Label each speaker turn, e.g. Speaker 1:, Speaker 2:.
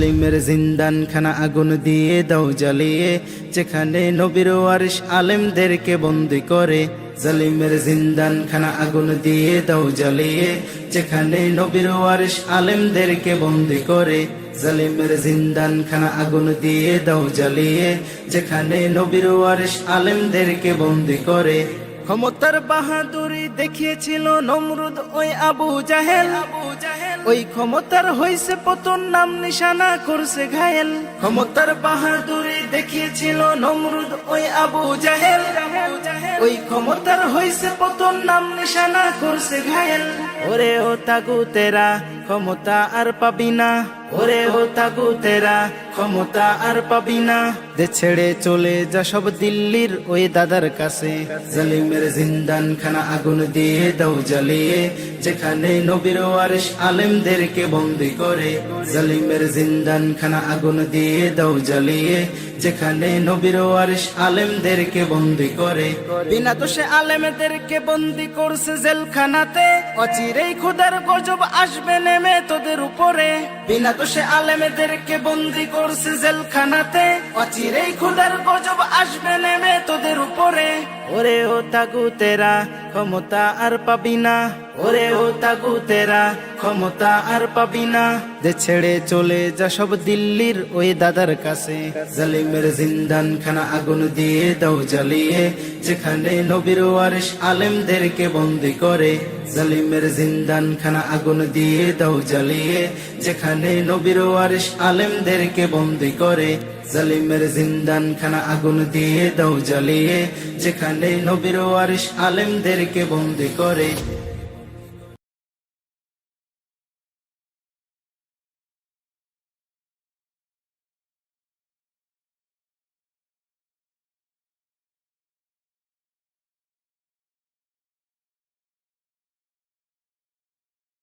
Speaker 1: জালিমের জিন্দান খানা আগুন দিয়ে দাও জ্বালিয়ে, যেখানে নবীর ওয়ারিশ আলেমদেরকে বন্দি করে। জালিমের জিন্দান খানা আগুন দিয়ে দাও জ্বালিয়ে, যেখানে নবীর ওয়ারিশ আলেমদেরকে বন্দি করে। জালিমের জিন্দান খানা আগুন দিয়ে দাও জ্বালিয়ে, যেখানে নবীর ওয়ারিশ আলেমদেরকে বন্দি করে। ক্ষমতার বাহাদুরি দেখিয়েছিল নমরুদ ওই আবু জাহেল, ওই ক্ষমতার হইছে পতন, নাম নিশানা করছে ঘায়েল। ক্ষমতার বাহাদুরি দেখিয়েছিল নমরুদ ওই আবু জাহেল, ওই ক্ষমতার হইছে পতন, নাম নিশানা করছে ঘায়েল। ওরে ও তাগুতেরা ক্ষমতা আর পাবি না, ওরে ও তাগুতেরা ক্ষমতা আর পাবি না। দে ছেড়ে চলে যা সব দিল্লির ওই দাদার কাছে। জালিমের জিন্দান খানা আগুন দিয়ে দাও জ্বালিয়ে, যেখানে নবীর ওয়ারিশ আলেমদেরকে বন্দি করে। জালিমের জিন্দান খানা আগুন দিয়ে দাও জ্বালিয়ে, যেখানে নবীর ওয়ারিশ আলেমদেরকে বন্দি করে। বিনা দোষে আলেমদেরকে বন্দি করছে জেলখানাতে, অচিরেই খোদার গজব আসবে নেমে তোদের উপরে। বিনা দোষে আলেমদেরকে বন্দি করছে জেলখানাতে, অচিরেই খোদার গজব আসবে নেমে তোদের উপরে। ওরে ও তাগুতেরা ক্ষমতা আর পাবি না, ওরে ও তাগুতেরা ক্ষমতা আর পাবি না। দে ছেড়ে চলে যা সব দিল্লির ওই দাদার কাছে। জালিমের জিন্দান খানা আগুন দিয়ে দাও জ্বালিয়ে, যেখানে নবীর ওয়ারিশ আলেমদেরকে বন্দি করে। জালিমের জিন্দান খানা আগুন দিয়ে দাও জ্বালিয়ে, যেখানে নবীর ওয়ারিশ আলেমদেরকে বন্দি করে। জালিমের জিন্দান খানা আগুন দিয়ে দাও জ্বালিয়ে, যেখানে নবীর ওয়ারিশ আলেমদেরকে বন্দি করে।